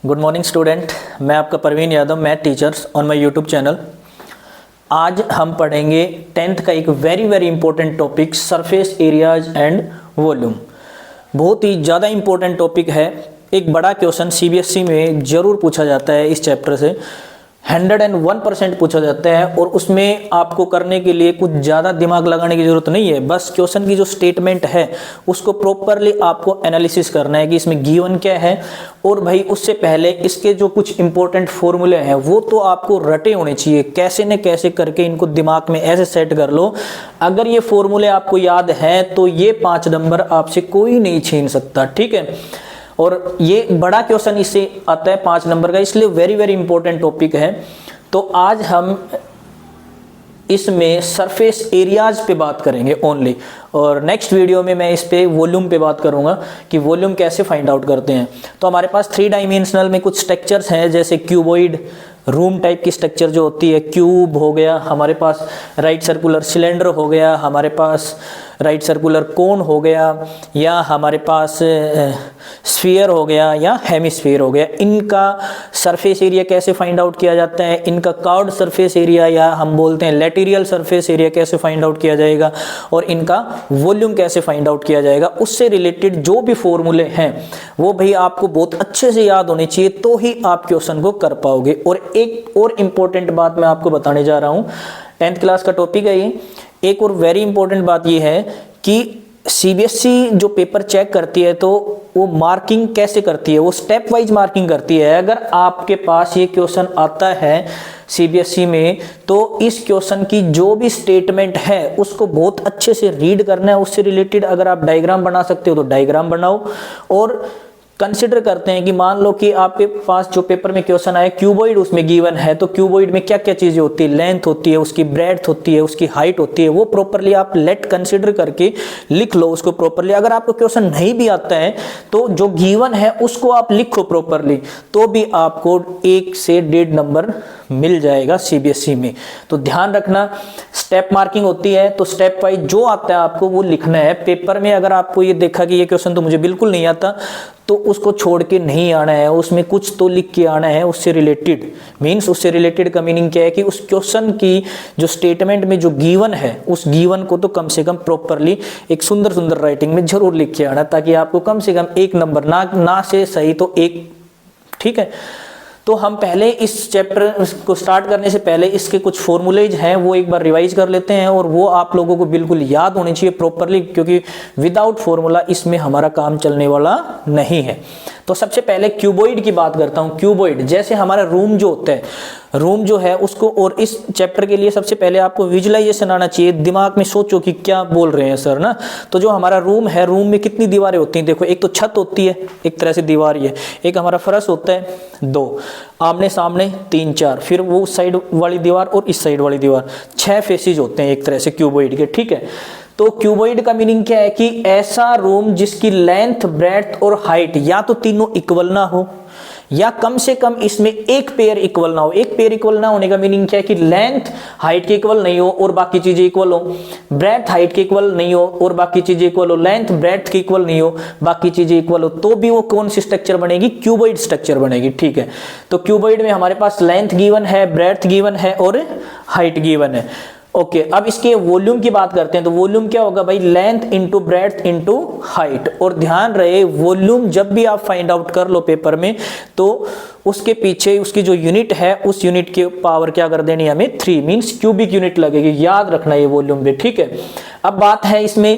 Good morning student, मैं आपका Parveen Yadav, math teachers on my YouTube channel. आज हम पढ़ेंगे 10th का एक very important topic, surface areas and volume. बहुत ही ज़्यादा इंपॉर्टेंट टॉपिक है। एक बड़ा क्वेश्चन सीबीएसई में ज़रूर पूछा जाता है इस चैप्टर से, 101% पूछा जाता है। और उसमें आपको करने के लिए कुछ ज़्यादा दिमाग लगाने की ज़रूरत नहीं है। बस क्वेश्चन की जो स्टेटमेंट है उसको प्रॉपरली आपको एनालिसिस करना है कि इसमें गिवन क्या है, और भाई उससे पहले इसके जो कुछ इंपॉर्टेंट फॉर्मूले हैं वो तो आपको रटे होने चाहिए। कैसे न कैसे करके इनको दिमाग में ऐसे सेट कर लो। अगर ये फॉर्मूले आपको याद हैं तो ये 5 नंबर आपसे कोई नहीं छीन सकता, ठीक है। और ये बड़ा क्वेश्चन इससे आता है 5 नंबर का, इसलिए वेरी इंपॉर्टेंट टॉपिक है। तो आज हम इसमें सरफेस एरियाज पे बात करेंगे ओनली, और नेक्स्ट वीडियो में मैं इस पे वॉल्यूम पे बात करूंगा कि वॉल्यूम कैसे फाइंड आउट करते हैं। तो हमारे पास 3 डायमेंशनल में कुछ स्ट्रक्चर्स हैं, जैसे क्यूबॉइड, रूम टाइप की स्ट्रक्चर जो होती है, क्यूब हो गया, हमारे पास राइट सर्कुलर सिलेंडर हो गया, हमारे पास राइट सर्कुलर कोन हो गया, या हमारे पास स्फीयर हो गया, या हेमिस्फीयर हो गया। इनका सरफेस एरिया कैसे फाइंड आउट किया जाता है, इनका कर्व्ड सरफेस एरिया या हम बोलते हैं लैटेरियल सरफेस एरिया कैसे फाइंड आउट किया जाएगा, और इनका वॉल्यूम कैसे फाइंड आउट किया जाएगा। उससे रिलेटेड जो भी फॉर्मूले हैं वो भाई आपको बहुत अच्छे से याद होने चाहिए, तो ही आप क्वेश्चन को कर पाओगे। और एक और इम्पोर्टेंट बात मैं आपको बताने जा रहा हूँ, 10th क्लास का टॉपिक है ये। एक और वेरी इंपॉर्टेंट बात ये है कि सीबीएसई जो पेपर चेक करती है तो वो मार्किंग कैसे करती है, वो स्टेप वाइज मार्किंग करती है। अगर आपके पास ये क्वेश्चन आता है सीबीएसई में तो इस क्वेश्चन की जो भी स्टेटमेंट है उसको बहुत अच्छे से रीड करना है। उससे रिलेटेड अगर आप डायग्राम बना सकते हो तो डायग्राम बनाओ, और कंसिडर करते हैं कि मान लो कि आपके पास जो पेपर में क्वेश्चन आया क्यूबॉइड उसमें गिवन है, तो क्यूबॉइड में क्या क्या चीजें होती है, लेंथ होती है, उसकी ब्रेड्थ होती है, उसकी हाइट होती है, वो प्रॉपरली आप लेट कंसिडर करके लिख लो उसको प्रॉपरली। अगर आपको क्वेश्चन नहीं भी आता है तो जो गिवन है उसको आप लिखो प्रॉपरली, तो भी आपको 1 से 1.5 नंबर मिल जाएगा सीबीएसई में। तो ध्यान रखना, स्टेप मार्किंग होती है तो स्टेप वाइज जो आता है आपको वो लिखना है। पेपर में अगर आपको ये देखा कि ये क्वेश्चन तो मुझे बिल्कुल नहीं आता, तो उसको छोड़ के नहीं आना है, उसमें कुछ तो लिख के आना है उससे रिलेटेड। मींस उससे रिलेटेड का मीनिंग क्या है कि उस क्वेश्चन की जो स्टेटमेंट में जो गिवन है उस गिवन को तो कम से कम प्रॉपरली एक सुंदर राइटिंग में जरूर लिख के आना, ताकि आपको कम से कम 1 नंबर ना से सही तो 1, ठीक है। तो हम पहले इस चैप्टर को स्टार्ट करने से पहले इसके कुछ फॉर्मूलेज हैं वो एक बार रिवाइज कर लेते हैं, और वो आप लोगों को बिल्कुल याद होने चाहिए प्रॉपरली, क्योंकि विदाउट फॉर्मूला इसमें हमारा काम चलने वाला नहीं है। तो सबसे पहले क्यूबॉइड की बात करता हूं। क्यूबॉइड जैसे हमारा रूम जो होता है, रूम जो है उसको, और इस चैप्टर के लिए सबसे पहले आपको विजुअलाइजेशन आना चाहिए। दिमाग में सोचो कि क्या बोल रहे हैं सर ना। तो जो हमारा रूम है, रूम में कितनी दीवारें होती हैं, देखो एक तो छत होती है, एक तरह से दीवार ही है, एक हमारा फर्श होता है, 2 आमने सामने 3 4, फिर वो उस साइड वाली दीवार और इस साइड वाली दीवार, 6 फेसेज होते हैं एक तरह से क्यूबॉइड के, ठीक है। तो क्यूबॉइड का मीनिंग क्या है कि ऐसा रूम जिसकी लेंथ, ब्रेड्थ और हाइट या तो तीनों इक्वल ना हो, या कम से कम इसमें एक पेयर इक्वल ना हो। एक पेयर इक्वल ना होने का मीनिंग क्या है कि लेंथ हाइट के इक्वल नहीं हो और बाकी चीजें इक्वल हो, ब्रेड्थ हाइट के इक्वल नहीं हो और बाकी चीजें इक्वल हो, लेंथ ब्रेड्थ के इक्वल नहीं हो, बाकी चीजें इक्वल हो, तो भी वो कौन सी स्ट्रक्चर बनेगी, क्यूबॉइड स्ट्रक्चर बनेगी, ठीक है। तो क्यूबॉइड में हमारे पास लेंथ गिवन है, ब्रेड्थ गिवन है और हाइट गिवन है। ओके, अब इसके वॉल्यूम की बात करते हैं। तो वॉल्यूम क्या होगा भाई, length into breadth into height. और ध्यान रहे, वॉल्यूम जब भी आप फाइंड आउट कर लो पेपर में तो उसके पीछे उसकी जो यूनिट है उस यूनिट की पावर क्या कर देनी है हमें, 3, मींस क्यूबिक यूनिट लगेगी। याद रखना ये वॉल्यूम भी, ठीक है। अब बात है इसमें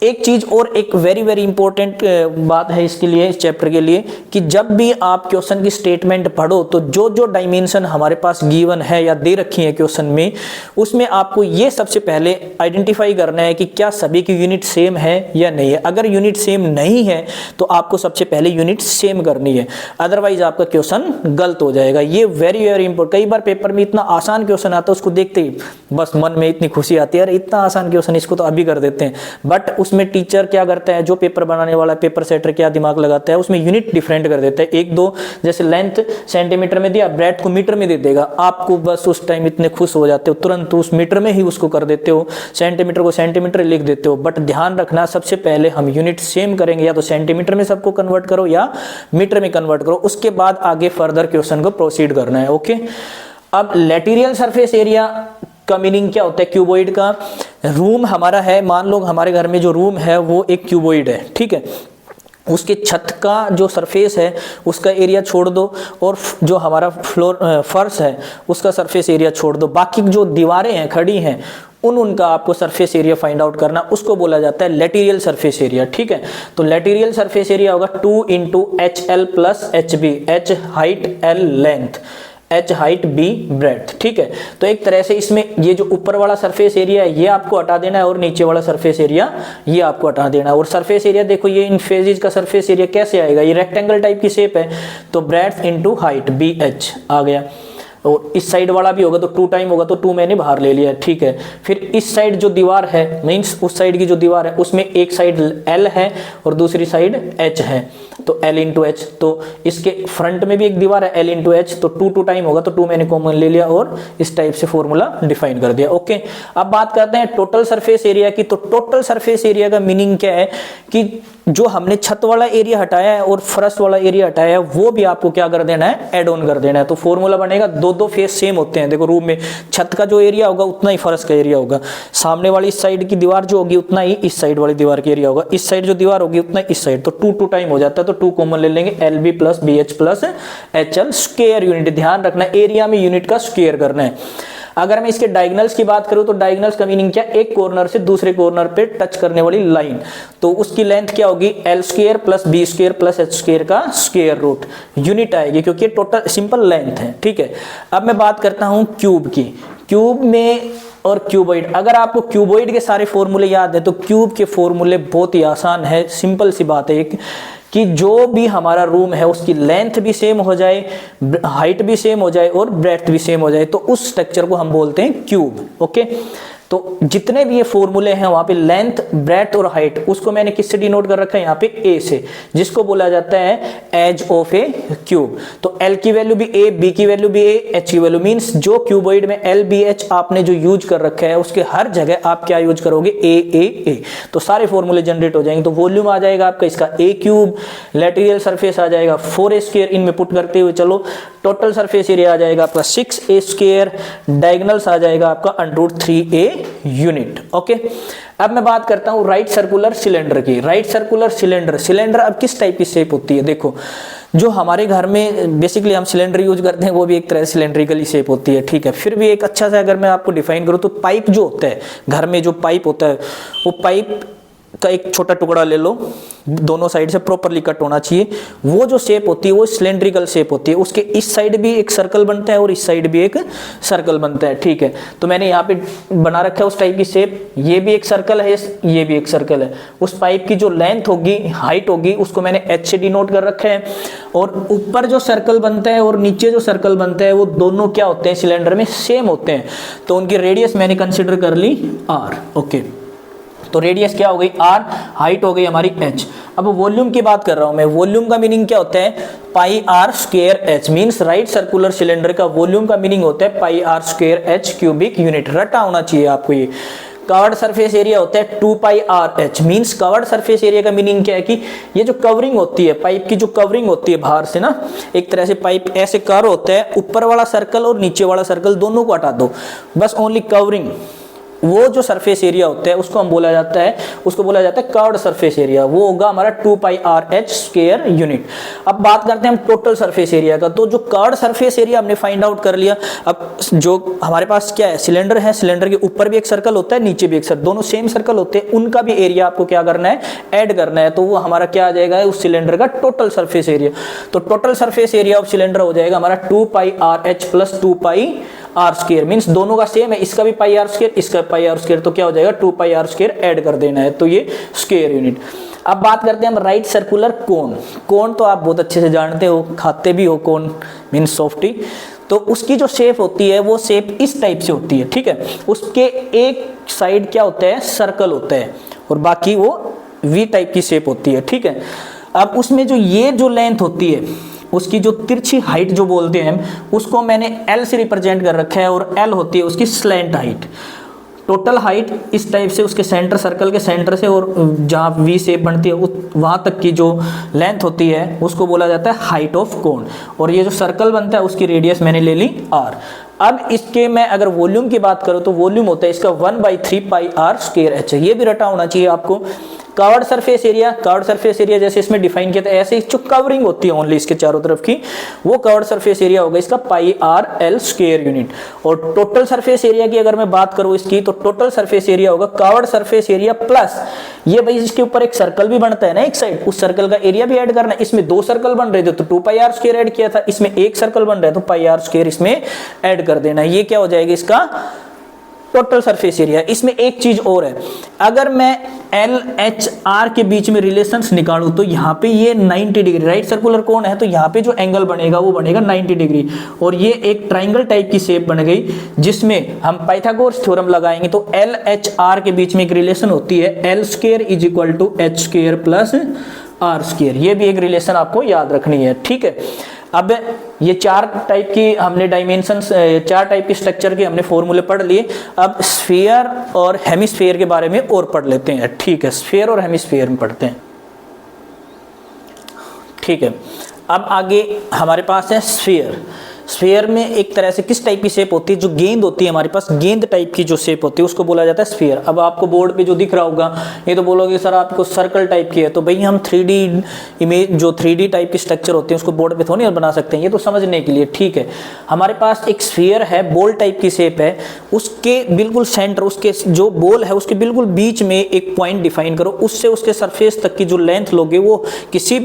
एक चीज और, एक वेरी इंपॉर्टेंट बात है इसके लिए, इस चैप्टर के लिए, कि जब भी आप क्वेश्चन की स्टेटमेंट पढ़ो तो जो डायमेंशन हमारे पास गिवन है या दे रखी है क्वेश्चन में, उसमें आपको ये सबसे पहले आइडेंटिफाई करना है कि क्या सभी की यूनिट सेम है या नहीं है। अगर यूनिट सेम नहीं है तो आपको सबसे पहले यूनिट सेम करनी है, अदरवाइज आपका क्वेश्चन गलत हो जाएगा। ये वेरी इंपॉर्टेंट। कई बार पेपर में इतना आसान क्वेश्चन आता है, उसको देखते ही बस मन में इतनी खुशी आती है, अरे इतना आसान क्वेश्चन, इसको तो अभी कर देते हैं, बट उसमें टीचर क्या करता है, जो पेपर बनाने वाला पेपर सेटर क्या दिमाग लगाता है, उसमें यूनिट डिफरेंट कर देता है। एक दो जैसे लेंथ सेंटीमीटर में दिया, ब्रेथ को मीटर में दे देगा, आपको बस उस टाइम इतने खुश हो जाते हो तुरंत उस मीटर में ही उसको कर देते हो, सेंटीमीटर को सेंटीमीटर लिख देते हो। बट ध्यान रखना सबसे पहले हम यूनिट सेम करेंगे, या तो सेंटीमीटर में सबको कन्वर्ट करो या मीटर में कन्वर्ट करो, उसके बाद आगे फर्दर क्वेश्चन को प्रोसीड करना है। ओके, अब लैटेरियल सरफेस एरिया का मीनिंग क्या होता है? क्यूबॉइड का रूम हमारा है, मान लो हमारे घर में जो रूम है वो एक क्यूबॉइड है, ठीक है, उसके छत का जो सरफेस है उसका एरिया छोड़ दो, और जो हमारा फ्लोर फर्श है उसका सरफेस एरिया छोड़ दो, बाकी जो दीवारें हैं खड़ी हैं उनका आपको सरफेस एरिया फाइंड आउट करना, उसको बोला जाता है लैटेरियल सरफेस एरिया। ठीक है, तो लैटेरियल सरफेस एरिया होगा 2 × HL + HB, H height L length, H height B breadth. ठीक है, तो एक तरह से इसमें ये जो ऊपर वाला सरफेस एरिया है ये आपको हटा देना है, और नीचे वाला सरफेस एरिया ये आपको हटा देना है। और सरफेस एरिया देखो, ये इन फेजेस का सरफेस एरिया कैसे आएगा, ये रेक्टेंगल टाइप की शेप है, तो ब्रेड्थ × हाइट BH आ गया। और इस साइड वाला भी होगा तो 2 टाइम होगा, तो 2 मैंने बाहर ले लिया। ठीक है, फिर इस साइड जो दीवार है, मींस उस साइड की जो दीवार है उसमें एक साइड L है और दूसरी साइड H है, तो L × H, तो इसके फ्रंट में भी एक दीवार है L × H, तो 2 टाइम होगा, तो 2 मैंने कॉमन ले लिया और इस टाइप से फॉर्मूला डिफाइन कर दिया। ओके, अब बात करते हैं टोटल सरफेस एरिया की। तो टोटल सरफेस एरिया का मीनिंग क्या है कि जो हमने छत वाला एरिया हटाया है और फर्श वाला एरिया हटाया है वो भी आपको क्या कर देना है, ऐड ऑन कर देना है। तो फॉर्मूला बनेगा, दो फेस सेम होते हैं। देखो रूम में छत का जो एरिया होगा उतना ही फर्श का एरिया होगा, सामने वाली इस साइड की दीवार जो होगी उतना ही इस साइड वाली दीवार का एरिया होगा, इस साइड जो दीवार होगी उतना ही इस साइड, तो 2 टाइम हो जाता है, तो 2 कॉमन ले लेंगे, LB + BH + HL square unit. ध्यान रखना एरिया में यूनिट का स्क्वायर करना है। अगर मैं इसके डायगोनल्स की बात करूं तो डायगोनल्स का मीनिंग क्या, एक कॉर्नर से दूसरे कॉर्नर पे टच करने वाली लाइन, तो उसकी लेंथ क्या होगी, L² + B² + H² का स्क्वायर रूट यूनिट आएगी, क्योंकि टोटल सिंपल लेंथ है। ठीक है, अब मैं बात करता हूं क्यूब की। क्यूब में और क्यूबॉइड, अगर आपको क्यूबॉइड के सारे फॉर्मूले याद है तो क्यूब के फॉर्मूले बहुत ही आसान है, सिंपल सी बात है कि जो भी हमारा रूम है उसकी लेंथ भी सेम हो जाए, हाइट भी सेम हो जाए और ब्रेड्थ भी सेम हो जाए, तो उस स्ट्रक्चर को हम बोलते हैं क्यूब। ओके, तो जितने भी ये फॉर्मूले हैं वहां पे लेंथ, ब्रेड्थ और हाइट, उसको मैंने किससे डिनोट कर रखा है, यहाँ पे A से, जिसको बोला जाता है एज ऑफ ए क्यूब। तो L की वैल्यू भी A, B की वैल्यू भी A, H की वैल्यू, मींस जो क्यूबॉइड में L, B, H आपने जो यूज कर रखा है उसके हर जगह आप क्या यूज करोगे, A, तो सारे फॉर्मूले जनरेट हो जाएंगे। तो वॉल्यूम आ जाएगा आपका इसका A³, लैटेरियल सरफेस आ जाएगा 4A², इनमें पुट करते हुए चलो, टोटल सरफेस एरिया आ जाएगा आपका 6A², डायगोनल्स आ जाएगा आपका √3A यूनिट। ओके, अब मैं बात करता हूं राइट सर्कुलर सिलेंडर की। राइट सर्कुलर सिलेंडर अब किस टाइप की शेप होती है, देखो जो हमारे घर में बेसिकली हम सिलेंडर यूज करते हैं वो भी एक तरह से सिलेंड्रिकली शेप होती है। ठीक है, फिर भी एक अच्छा सा अगर मैं आपको डिफाइन करूं तो पाइप जो होता है घर में, जो पाइप होता है वो पाइप का एक छोटा टुकड़ा ले लो, दोनों साइड से प्रॉपरली कट होना चाहिए, वो जो शेप होती है वो सिलेंड्रिकल शेप होती है, उसके इस साइड भी एक सर्कल बनता है और इस साइड भी एक सर्कल बनता है। ठीक है, तो मैंने यहाँ पे बना रखा है उस टाइप की शेप, ये भी एक सर्कल है, ये भी एक सर्कल है, उस पाइप की जो लेंथ होगी, हाइट होगी, उसको मैंने H से डिनोट कर रखा है, और ऊपर जो सर्कल बनता है और नीचे जो सर्कल बनता है वो दोनों क्या होते हैं, सिलेंडर में सेम होते हैं, तो उनकी रेडियस मैंने कंसिडर कर ली R। ओके, तो रेडियस क्या हो गई R, हाइट हो गई हमारी H। अब वॉल्यूम की बात कर रहा हूं मैं, वॉल्यूम का मीनिंग क्या होता है, πr²H, means right circular cylinder का वॉल्यूम का मीनिंग होता है πr²H क्यूबिक यूनिट। रटा होना चाहिए आपको ये। कवर्ड सरफेस एरिया होता है 2πRH, means curved surface area का मीनिंग क्या है कि ये जो कवरिंग होती है, पाइप की जो कवरिंग होती है बाहर से ना, एक तरह से पाइप ऐसे कर्व होता है, ऊपर वाला सर्कल और नीचे वाला सर्कल दोनों को हटा दो, बस ओनली कवरिंग, वो जो सरफेस एरिया होता है उसको बोला जाता है कर्व्ड सरफेस एरिया, वो होगा हमारा 2πRH स्क्वायर यूनिट। अब बात करते हैं हम टोटल सरफेस एरिया का। तो जो कर्व्ड सरफेस एरिया हमने फाइंड आउट कर लिया। अब जो हमारे पास क्या है, सिलेंडर है, सिलेंडर के ऊपर भी एक सर्कल होता है, नीचे भी एक सर्कल, दोनों सेम सर्कल होते हैं, उनका भी एरिया आपको क्या करना है, ऐड करना है, तो वो हमारा क्या आ जाएगा, उस सिलेंडर का टोटल सरफेस एरिया। तो total surface area of cylinder हो जाएगा हमारा 2πRH + 2πr², मींस दोनों का सेम है, इसका भी πr², इसका πr², तो क्या हो जाएगा 2πr² ऐड कर देना है, तो ये स्क्वायर यूनिट। अब बात करते हैं हम राइट सर्कुलर कोन तो आप बहुत अच्छे से जानते हो, खाते भी हो, कोन मींस सॉफ्टी, तो उसकी जो शेप होती है वो शेप इस टाइप से होती है। ठीक है, उसके एक साइड क्या होता है, सर्कल होता है, और बाकी वो वी टाइप की शेप होती है, ठीक है। अब उसमें जो ये जो लेंथ होती है उसकी जो तिरछी हाइट जो बोलते हैं हम, उसको मैंने एल से रिप्रेजेंट कर रखा है, और एल होती है उसकी स्लैंट हाइट। टोटल हाइट इस टाइप से उसके सेंटर, सर्कल के सेंटर से और जहाँ वी शेप बनती है वहाँ तक की जो लेंथ होती है उसको बोला जाता है हाइट ऑफ कोन, और ये जो सर्कल बनता है उसकी रेडियस मैंने ले ली आर। अब इसके मैं अगर वॉल्यूम की बात करूँ तो वॉल्यूम होता है इसका 1/3 पाई आर स्क्वायर एच, ये भी रटा होना चाहिए आपको। Curved surface area, curved surface area जैसे इसमें डिफाइन किया था ऐसे ही जो कवरिंग होती है ओनली इसके चारों तरफ की, वो कवर्ड सरफेस एरिया होगा इसका पाई आर एल स्क्वायर यूनिट। और टोटल सरफेस एरिया की अगर मैं बात करूं इसकी, तो टोटल सरफेस एरिया होगा कवर्ड सरफेस एरिया प्लस ये भाई इसके ऊपर एक सर्कल भी बनता है ना एक साइड, उस सर्कल का एरिया भी ऐड करना है। इसमें 2 सर्कल बन रहे थे तो 2 पाई आर स्क्वायर ऐड किया था, इसमें एक सर्कल बन रहा है तो पाई आर स्क्वायर इसमें ऐड कर देना। ये क्या हो जाएगा इसका टोटल सरफेस एरिया। इसमें एक चीज और है, अगर मैं एल एच आर के बीच में रिलेशंस निकालूं तो यहाँ पे ये 90 डिग्री, राइट सर्कुलर कोन है तो यहाँ पे जो एंगल बनेगा वो बनेगा 90 डिग्री, और ये एक ट्राइंगल टाइप की शेप बन गई जिसमें हम पाइथागोरस थ्योरम लगाएंगे तो एल एच आर के बीच में एक रिलेशन होती है l square is equal to h square plus r square. ये भी एक रिलेशन आपको याद रखनी है, ठीक है। अब ये 4 टाइप की हमने डायमेंशंस, 4 टाइप की स्ट्रक्चर के हमने फॉर्मूले पढ़ लिए। अब स्फीयर और हेमिस्फीयर के बारे में और पढ़ लेते हैं, ठीक है। स्फीयर और हेमिस्फीयर में पढ़ते हैं, ठीक है। अब आगे हमारे पास है स्फीयर। स्फीयर में एक तरह से किस टाइप की शेप होती है, जो गेंद होती है हमारे पास, गेंद टाइप की जो शेप होती है उसको बोला जाता है स्फीयर। अब आपको बोर्ड पे जो दिख रहा होगा ये तो बोलोगे सर आपको सर्कल टाइप की है, तो भाई हम 3D इमेज जो 3D टाइप की स्ट्रक्चर होती है उसको बोर्ड पे थोड़ी बना सकते हैं, ये तो समझने के लिए, ठीक है। हमारे पास एक स्फीयर है, बॉल टाइप की शेप है, उसके बिल्कुल सेंटर, उसके जो बॉल है उसके बिल्कुल बीच में एक पॉइंट डिफाइन करो, उससे उसके सरफेस तक की जो लेंथ लोगे वो किसी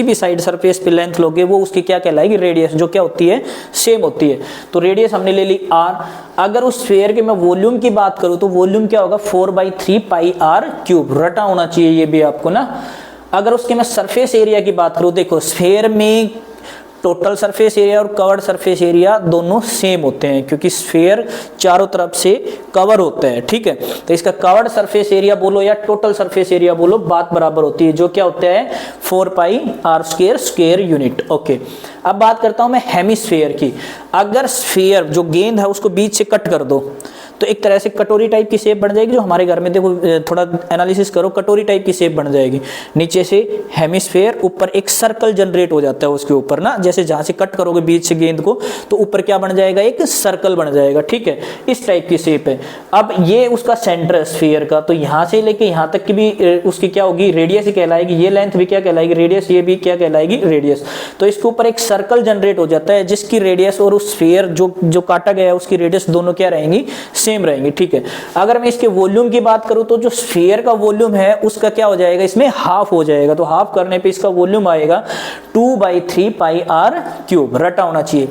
भी साइड सरफेस पे लेंथ लोगे वो उसकी क्या कहलाएगी, रेडियस, जो क्या होती है सेम होती है। तो रेडियस हमने ले ली आर। अगर उस स्फीयर के मैं वॉल्यूम की बात करूं तो वॉल्यूम क्या होगा 4/3 पाई आर क्यूब, रटा होना चाहिए ये भी आपको ना। अगर उसके मैं सरफेस एरिया की बात करूं, देखो स्फीयर में टोटल सरफेस एरिया और कवर्ड सरफेस एरिया दोनों सेम होते हैं क्योंकि स्फीयर चारों तरफ से कवर होता है, ठीक है। तो इसका कवर्ड सरफेस एरिया बोलो या टोटल सरफेस एरिया बोलो, बात बराबर होती है, जो क्या होता है 4 pi r square square unit, okay. अब बात करता हूं मैं हेमिस्फीयर की। अगर स्फीयर जो गेंद है उसको बीच से कट कर दो तो एक तरह से कटोरी टाइप की शेप बन जाएगी, जो हमारे घर में देखो थोड़ा एनालिसिस करो, कटोरी टाइप की शेप बन जाएगी। नीचे से हेमिस्फीयर, ऊपर एक सर्कल जनरेट हो जाता है उसके ऊपर ना, जैसे जहां से कट करोगे बीच से गेंद को तो ऊपर क्या बन जाएगा, एक सर्कल बन जाएगा, ठीक है। इस टाइप की शेप है। अब ये उसका सेंटर है स्फीयर का, तो यहां से लेके यहां तक की भी उसकी क्या होगी, रेडियस ही कहलाएगी। ये लेंथ भी क्या कहलाएगी, रेडियस, ये भी क्या कहलाएगी, रेडियस। तो इसके ऊपर एक सर्कल जनरेट हो जाता है जिसकी रेडियस और उस स्फीयर जो काटा गया है उसकी रेडियस दोनों क्या रहेंगी, सेम रहेंगे, ठीक है। अगर मैं इसके वॉल्यूम की बात करूं तो जो स्फीयर का वॉल्यूम है उसका क्या हो जाएगा, इसमें हाफ हो जाएगा, तो हाफ करने पे इसका वॉल्यूम आएगा 2/3 पाई आर क्यूब, रटा होना चाहिए।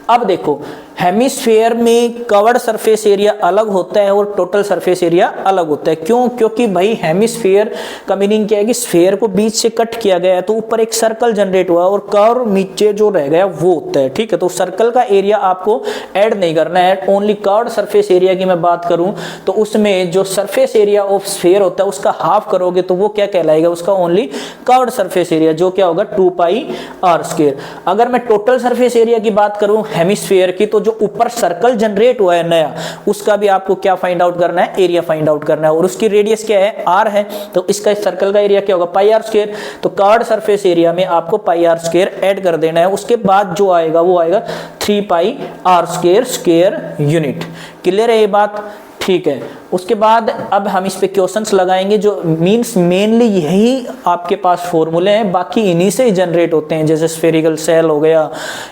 अब देखो हेमिस्फीयर में कवर्ड सरफेस एरिया अलग होता है और टोटल सरफेस एरिया अलग होता है। क्यों? क्योंकि भाई हेमिस्फीयर का मीनिंग क्या है कि स्फीयर को बीच से कट किया गया है तो ऊपर एक सर्कल जनरेट हुआ और कर्व नीचे जो रह गया वो होता है, ठीक है। तो सर्कल का एरिया आपको ऐड नहीं करना है, ओनली कर्व्ड सरफेस एरिया की मैं बात करूं तो उसमें जो सरफेस एरिया ऑफ स्फीयर होता है उसका हाफ करोगे तो वो क्या कहलाएगा, उसका ओनली कर्व्ड सरफेस एरिया, जो क्या होगा 2 पाई आर स्क्वायर। अगर मैं टोटल सरफेस एरिया की बात करूं हेमिस्फीयर की, तो जो ऊपर सर्कल जनरेट हुआ है नया, उसका भी आपको क्या फाइंड आउट करना है, एरिया फाइंड आउट करना है, और उसकी रेडियस क्या है, आर है, तो इसका सर्कल का एरिया क्या होगा, पाई आर स्क्वायर। तो कर्व्ड सरफेस एरिया में आपको पाई आर स्क्वायर ऐड कर देना है, उसके बाद जो आएगा वो आएगा 3 pi r square square unit. Clear है ये बात, ठीक है। उसके बाद अब हम इस पे क्वेश्चंस लगाएंगे, जो मींस मेनली यही आपके पास फॉर्मूले हैं, बाकी इन्हीं से ही जनरेट होते हैं, जैसे स्फेरिकल सेल हो गया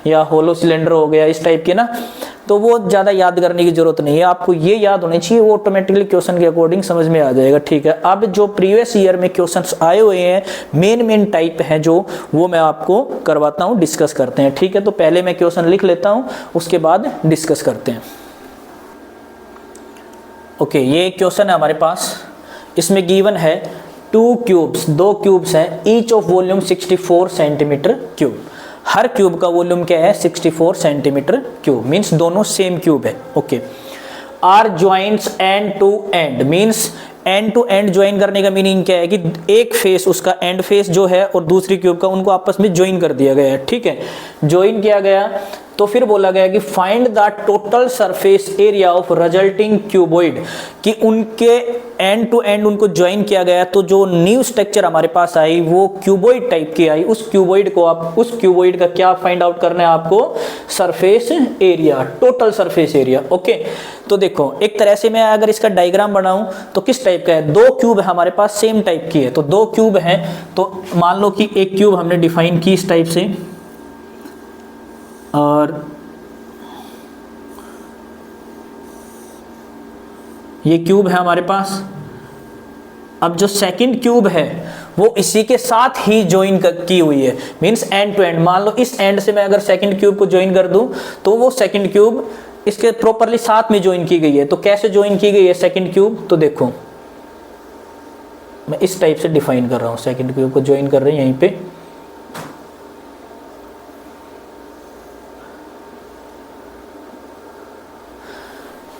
या होलो सिलेंडर हो गया, इस टाइप के ना, तो वो ज़्यादा याद करने की जरूरत नहीं है, आपको ये याद होने चाहिए, वो ऑटोमेटिकली क्वेश्चन के अकॉर्डिंग समझ में आ जाएगा, ठीक है। अब जो प्रीवियस ईयर में क्वेश्चंस आए हुए हैं मेन टाइप हैं जो, वो मैं आपको करवाता हूँ, डिस्कस करते हैं, ठीक है। तो पहले मैं क्वेश्चन लिख लेता हूँ, उसके बाद डिस्कस करते हैं। ओके, ये क्वेश्चन है हमारे पास, इसमें गिवन है 2 क्यूब्स, 2 क्यूब्स हैं, each of volume 64 centimetre cube. हर क्यूब का वॉल्यूम क्या है, 64 सेंटीमीटर क्यूब, मीन्स दोनों सेम क्यूब है, okay. Are joints end to end, means end to end join करने का मीनिंग क्या है कि एक फेस उसका एंड फेस जो है और दूसरी क्यूब का उनको आपस में ज्वाइन कर दिया गया है, ठीक है, ज्वाइन किया गया। तो फिर बोला गया कि find the total surface area of resulting cuboid, कि उनके एंड टू एंड उनको ज्वाइन किया गया तो जो न्यू स्ट्रक्चर हमारे पास आई वो क्यूबॉइड टाइप की आई। उस क्यूबॉइड को आप, उस क्यूबॉइड का क्या फाइंड आउट करना है आपको, surface area, total surface area. Okay, तो देखो एक तरह से मैं अगर इसका डायग्राम बनाऊं तो किस टाइप का है, दो क्यूब है हमारे पास सेम टाइप की है, तो दो क्यूब हैं, तो मान लो कि एक क्यूब हमने डिफाइन की इस टाइप से और ये क्यूब है हमारे पास। अब जो सेकंड क्यूब है वो इसी के साथ ही ज्वाइन की हुई है, मींस एंड टू एंड। मान लो इस एंड से मैं अगर सेकंड क्यूब को ज्वाइन कर दूं तो वो सेकंड क्यूब इसके प्रॉपरली साथ में ज्वाइन की गई है। तो कैसे ज्वाइन की गई है सेकंड क्यूब, तो देखो मैं इस टाइप से डिफाइन कर रहा हूं, सेकंड क्यूब को ज्वाइन कर रहे हैं यहीं पे।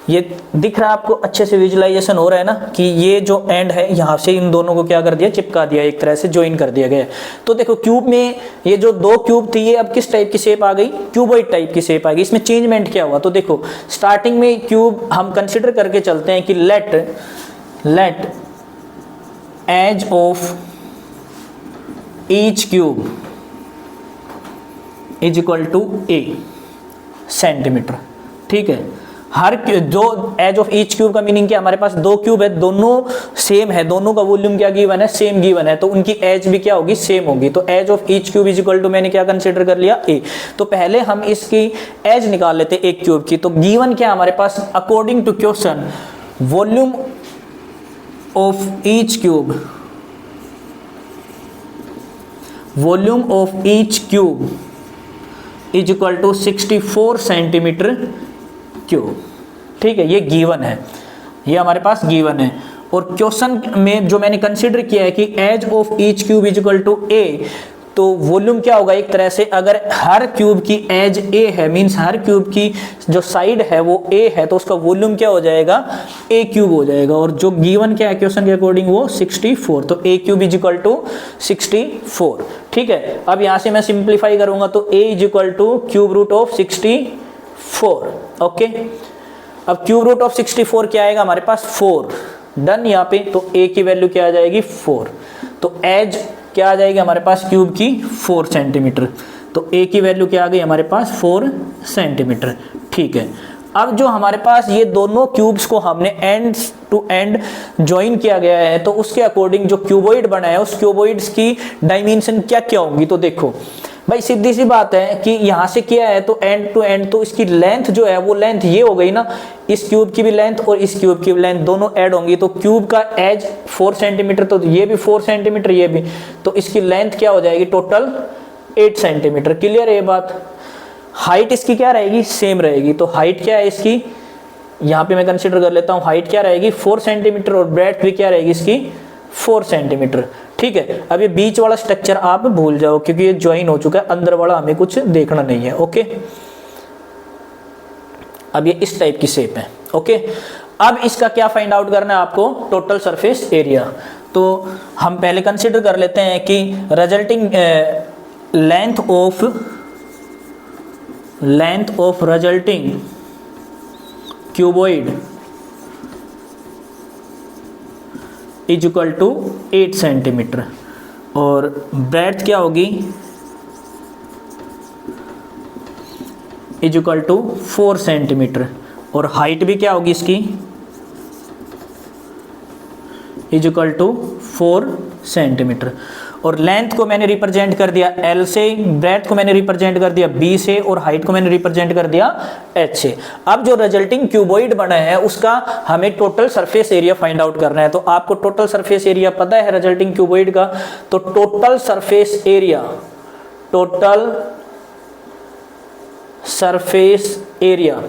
ये दिख रहा है आपको, अच्छे से विजुअलाइजेशन हो रहा है ना कि ये जो एंड है यहाँ से इन दोनों को क्या कर दिया, चिपका दिया, एक तरह से ज्वाइन कर दिया गया। तो देखो क्यूब में ये जो दो क्यूब थी ये अब किस टाइप की शेप आ गई, क्यूबॉइड टाइप की शेप आ गई। इसमें चेंजमेंट क्या हुआ, तो देखो स्टार्टिंग में क्यूब हम कंसिडर करके चलते हैं कि let edge of each cube is equal to a centimetre, ठीक है। हर जो एज ऑफ ईच क्यूब का मीनिंग क्या, हमारे पास दो क्यूब है, दोनों सेम है, दोनों का वॉल्यूम क्या गिवन है, सेम गिवन है, तो उनकी एज भी क्या होगी, सेम होगी। तो edge of each cube is equal to मैंने क्या कंसीडर कर लिया, ए। तो पहले हम इसकी एज निकाल लेते एक क्यूब की। तो गिवन क्या हमारे पास, according to question volume of each cube, volume of each cube is equal to 64 centimetre cube, ठीक है। ये गिवन है, ये हमारे पास गिवन है। और क्वेश्चन में जो मैंने कंसीडर किया है कि edge of each cube is equal to a, तो वॉल्यूम क्या होगा, एक तरह से अगर हर क्यूब की एज ए है, मींस हर क्यूब की जो साइड है वो ए है, तो उसका वॉल्यूम क्या हो जाएगा, ए क्यूब हो जाएगा। और जो गिवन क्या है क्वेश्चन के अकॉर्डिंग, वो 64, तो ए क्यूब इज इक्वल टू 64, ठीक है। अब यहां से मैं सिंप्लीफाई करूंगा तो a is equal to cube root of 64, okay. अब क्यूब रूट ऑफ 64 क्या आएगा हमारे पास, 4, डन। यहाँ पे तो ए की वैल्यू क्या आ जाएगी, 4। तो एज क्या आ जाएगी हमारे पास क्यूब की, 4 सेंटीमीटर। तो ए की वैल्यू क्या आ गई हमारे पास, 4 सेंटीमीटर, ठीक है। अब जो हमारे पास ये दोनों क्यूब्स को हमने एंड टू एंड ज्वाइन किया गया है, तो उसके अकॉर्डिंग जो क्यूबॉइड बना है उस क्यूबॉइड्स की डायमेंशन क्या क्या होंगी। तो देखो भाई सीधी सी बात है कि यहाँ से किया है तो एंड टू एंड, तो इसकी लेंथ जो है वो लेंथ ये हो गई ना, इस क्यूब की भी लेंथ और इस क्यूब की भी लेंथ दोनों ऐड होंगी। तो क्यूब का एज 4 सेंटीमीटर, तो ये भी 4 सेंटीमीटर, ये भी, तो इसकी लेंथ क्या हो जाएगी टोटल 8 सेंटीमीटर। क्लियर है ये बात। हाइट इसकी क्या रहेगी, सेम रहेगी। तो हाइट क्या है इसकी, यहाँ पे मैं कंसिडर कर लेता हूँ, हाइट क्या रहेगी 4 सेंटीमीटर और ब्रेड्थ भी क्या रहेगी इसकी 4 सेंटीमीटर, ठीक है। अब ये बीच वाला स्ट्रक्चर आप भूल जाओ क्योंकि ये ज्वाइन हो चुका है, अंदर वाला हमें कुछ देखना नहीं है, ओके। अब ये इस टाइप की शेप है, ओके। अब इसका क्या फाइंड आउट करना है आपको, टोटल सरफेस एरिया। तो हम पहले कंसिडर कर लेते हैं कि resulting length of resulting cuboid is equal to 8 centimetre और ब्रेड्थ क्या होगी, इज इक्वल टू 4 सेंटीमीटर और हाइट भी क्या होगी इसकी, इज इक्वल टू 4 सेंटीमीटर। और लेंथ को मैंने रिप्रेजेंट कर दिया L से, ब्रेड्थ को मैंने रिप्रेजेंट कर दिया B से और हाइट को मैंने रिप्रेजेंट कर दिया H से। अब जो रिजल्टिंग क्यूबॉइड बना है उसका हमें total surface area find out करना है। तो आपको टोटल सरफेस एरिया पता है रिजल्टिंग क्यूबॉइड का, तो total surface area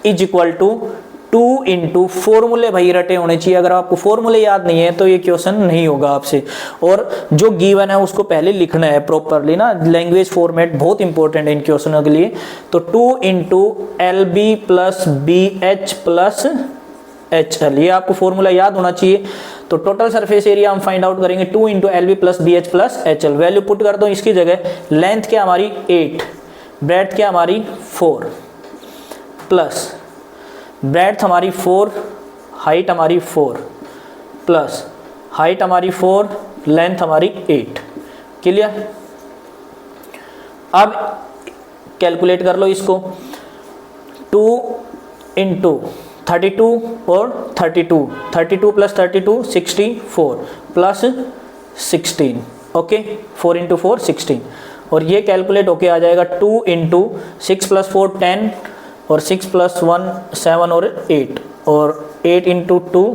is equal to 2 into फॉर्मूले भाई रटे होने चाहिए। अगर आपको फॉर्मूले याद नहीं है तो ये क्वेश्चन नहीं होगा आपसे। और जो गिवन है उसको पहले लिखना है प्रॉपरली ना, लैंग्वेज फॉर्मेट बहुत इंपॉर्टेंट है इन क्वेश्चनों के लिए। तो 2 into LB plus BH plus HL, ये आपको फॉर्मूला याद होना चाहिए। तो टोटल सरफेस एरिया हम फाइंड आउट करेंगे 2 into LB plus BH plus HL। Value put कर दो इसकी जगह, लेंथ क्या हमारी 8, ब्रेड्थ क्या हमारी 4, प्लस ब्रेड्थ हमारी 4, हाइट हमारी 4, प्लस हाइट हमारी 4, लेंथ हमारी 8। क्लियर? अब कैलकुलेट कर लो इसको, 2 इंटू 32 और 32 प्लस 32 64 प्लस 16, ओके, 4 इंटू 4 16, और ये कैलकुलेट होके आ जाएगा 2 इंटू 6 प्लस 4 10 और 6 प्लस 1 7 और 8 और 8 इंटू 2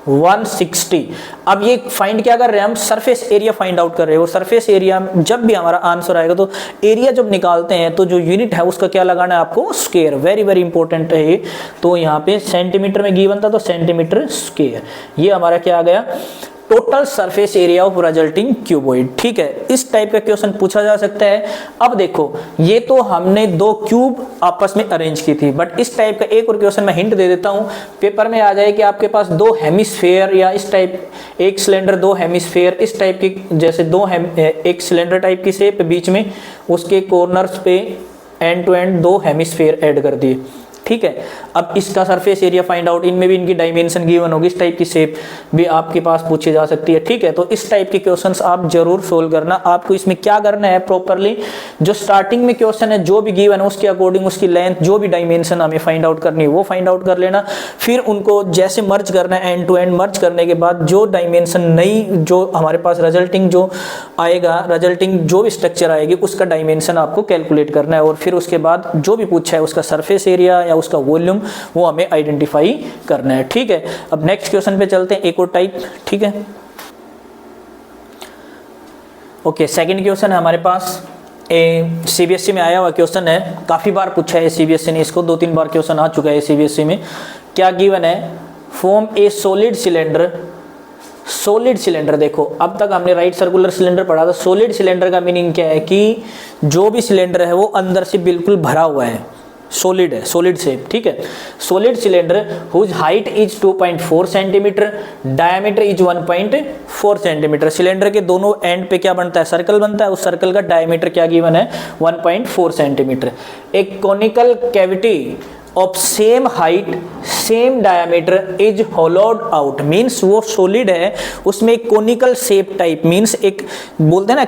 160। अब ये फाइंड क्या कर रहे हैं हम, सरफेस एरिया फाइंड आउट कर रहे हैं। और सरफेस एरिया जब भी हमारा आंसर आएगा तो एरिया जब निकालते हैं तो जो यूनिट है उसका क्या लगाना है आपको, स्क्वायर। वेरी वेरी इंपॉर्टेंट है ये। तो यहाँ पे सेंटीमीटर में गिवन था तो सेंटीमीटर स्क्वायर, ये हमारा क्या आ गया, total surface area of resulting cuboid. ठीक है, इस टाइप का क्वेश्चन पूछा जा सकता है। अब देखो, ये तो हमने दो क्यूब आपस में अरेंज की थी, बट इस टाइप का एक और क्वेश्चन मैं हिंट दे देता हूं, पेपर में आ जाए कि आपके पास दो हेमिस्फेयर या इस टाइप, एक सिलेंडर दो हेमिस्फेयर इस टाइप की, जैसे एक सिलेंडर टाइप की शेप बीच में उसके कॉर्नर्स पे एंड टू एंड दो हेमिस्फेयर ऐड कर दिए। ठीक है, अब इसका सरफेस एरिया फाइंड आउट, इनमें भी इनकी डायमेंशन गिवन होगी, इस टाइप की शेप भी आपके पास पूछी जा सकती है। ठीक है, तो इस टाइप के क्वेश्चंस आप जरूर सोल्व करना। आपको इसमें क्या करना है, प्रॉपरली जो स्टार्टिंग में क्वेश्चन है जो भी गिवन है उसके अकॉर्डिंग उसकी लेंथ जो भी डायमेंशन हमें फाइंड आउट करनी है वो फाइंड आउट कर लेना। फिर उनको जैसे मर्ज करना है, एंड टू एंड मर्ज करने के बाद जो डायमेंशन नई जो हमारे पास रिजल्टिंग जो आएगा, रिजल्टिंग जो भी स्ट्रक्चर आएगी उसका डायमेंशन आपको कैलकुलेट करना है, और फिर उसके बाद जो भी पूछा है उसका सरफेस एरिया या उसका वॉल्यूम वो हमें आइडेंटिफाई करना है। ठीक है, अब नेक्स्ट क्वेश्चन पे चलते हैं, एक और टाइप। ठीक है, ओके, सेकंड क्वेश्चन है हमारे पास, सीबीएसई में आया हुआ क्वेश्चन है, काफी बार पूछा है सीबीएसई ने इसको, 2-3 बार क्वेश्चन आ चुका है सीबीएसई में। क्या गिवन है, फॉर्म ए सॉलिड सिलेंडर। सॉलिड सिलेंडर, देखो अब तक हमने राइट सर्कुलर सिलेंडर पढ़ा था। सॉलिड सिलेंडर का मीनिंग क्या है कि जो भी सिलेंडर है वो अंदर से बिल्कुल भरा हुआ है, सॉलिड है, सॉलिड शेप। ठीक है, solid cylinder whose height is 2.4 centimetre, diameter is 1.4 centimetre. Cylinder के दोनों एंड पे क्या बनता है, सर्कल बनता है, उस सर्कल का डायमीटर क्या गिवन है, 1.4 सेंटीमीटर। एक conical cavity of same height same diameter is होलोड out, means वो सॉलिड है, उसमें एक कोनिकल शेप टाइप, मीन्स एक बोलते हैं ना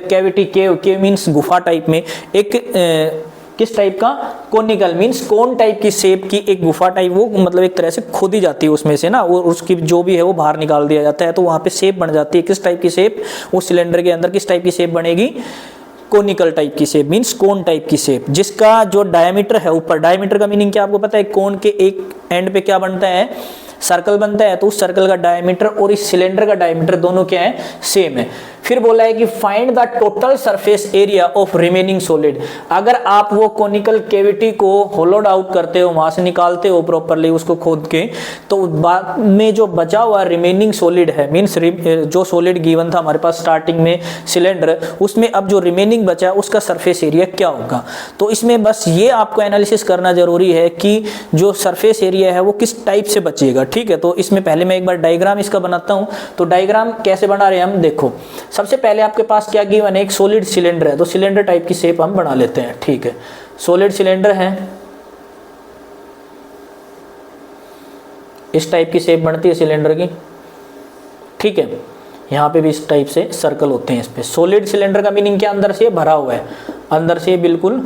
कैविटी, केव मीन्स गुफा टाइप में, एक किस टाइप का, कोनिकल मीन्स कोन टाइप की शेप की एक गुफा टाइप, वो मतलब एक तरह से खोदी जाती है उसमें से ना, वो उसकी जो भी है वो बाहर निकाल दिया जाता है, तो वहां पे शेप बन जाती है। किस टाइप की शेप, उस सिलेंडर के अंदर किस टाइप की शेप बनेगी, कोनिकल टाइप की शेप, मीन्स कोन टाइप की शेप, जिसका जो डायमीटर है ऊपर, डायमीटर का मीनिंग क्या आपको पता है, कोन के एक एंड पे क्या बनता है, सर्कल बनता है, तो उस सर्कल का डायमीटर और इस सिलेंडर का डायमीटर दोनों क्या है, सेम है। फिर बोला है कि find the total surface area of remaining solid. अगर आप वो कोनिकल कैविटी को होलोड आउट करते हो, वहां से निकालते हो प्रॉपरली उसको खोद के, तो बाद में जो बचा हुआ रिमेनिंग सॉलिड है, मीन्स जो सॉलिड गिवन था हमारे पास स्टार्टिंग में सिलेंडर, उसमें अब जो रिमेनिंग बचा है उसका सरफेस एरिया क्या होगा। तो इसमें बस ये आपको एनालिसिस करना जरूरी है कि जो सरफेस एरिया है वो किस टाइप से बचेगा। ठीक है, तो इसमें पहले मैं एक बार डायग्राम इसका बनाता हूं। तो डायग्राम कैसे बना रहे हैं हम, देखो सबसे पहले आपके पास क्या गिवन है, एक सॉलिड सिलेंडर है, तो सिलेंडर टाइप की शेप हम बना लेते हैं। ठीक है, सॉलिड सिलेंडर है, इस टाइप की शेप बनती है सिलेंडर की। ठीक है, यहां पे भी इस टाइप से सर्कल होते हैं इस पे। सॉलिड सिलेंडर का मीनिंग क्या, अंदर से भरा हुआ है, अंदर से बिल्कुल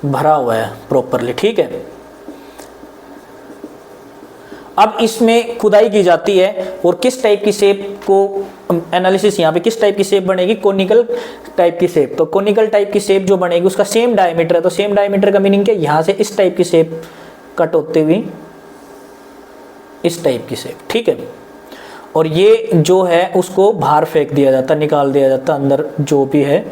भरा हुआ है प्रॉपरली। ठीक है, अब इसमें खुदाई की जाती है और किस टाइप की शेप को एनालिसिस, यहाँ पे किस टाइप की शेप बनेगी, कोनिकल टाइप की शेप। तो कोनिकल टाइप की शेप जो बनेगी उसका सेम डायमीटर है, तो सेम डायमीटर का मीनिंग क्या, यहाँ से इस टाइप की शेप कट होते हुए इस टाइप की शेप। ठीक है, और ये जो है उसको बाहर फेंक दिया जाता, निकाल दिया जाता, अंदर जो भी है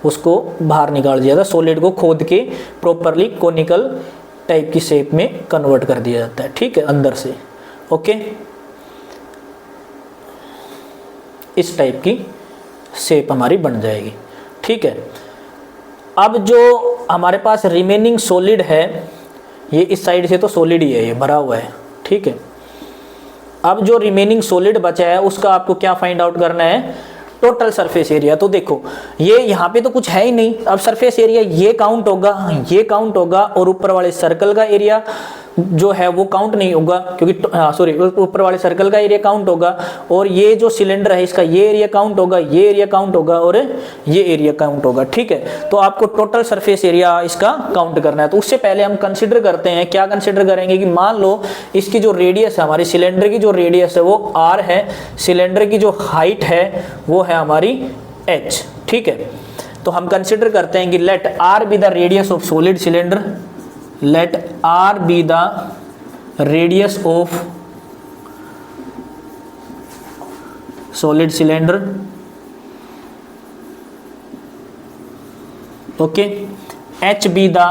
उसको बाहर निकाल दिया जाता, सॉलिड को खोद के प्रॉपरली कोनिकल टाइप की शेप में कन्वर्ट कर दिया जाता है। ठीक है, अंदर से। ओके, इस टाइप की शेप हमारी बन जाएगी। ठीक है, अब जो हमारे पास रिमेनिंग सॉलिड है, ये इस साइड से तो सॉलिड ही है, ये भरा हुआ है, ठीक है। अब जो रिमेनिंग सॉलिड बचा है उसका आपको क्या फाइंड आउट करना है, टोटल सरफेस एरिया। तो देखो ये यहाँ पे तो कुछ है ही नहीं, अब सरफेस एरिया ये काउंट होगा, ये काउंट होगा, और ऊपर वाले सर्कल का एरिया जो है वो काउंट नहीं होगा, क्योंकि ऊपर वाले सर्कल का एरिया काउंट होगा, और ये जो सिलेंडर है इसका ये एरिया काउंट होगा, ये एरिया काउंट होगा, और ये एरिया काउंट होगा, ठीक है। तो आपको टोटल सरफेस एरिया इसका काउंट करना है। तो उससे पहले हम कंसिडर करते हैं, क्या कंसिडर करेंगे कि मान लो इसकी जो रेडियस है, हमारे सिलेंडर की जो रेडियस है वो r है, सिलेंडर की जो हाइट है वो है हमारी h, ठीक है। तो हम कंसिडर करते हैं कि let r be the radius of solid cylinder, let r be the radius of solid cylinder, okay, h be the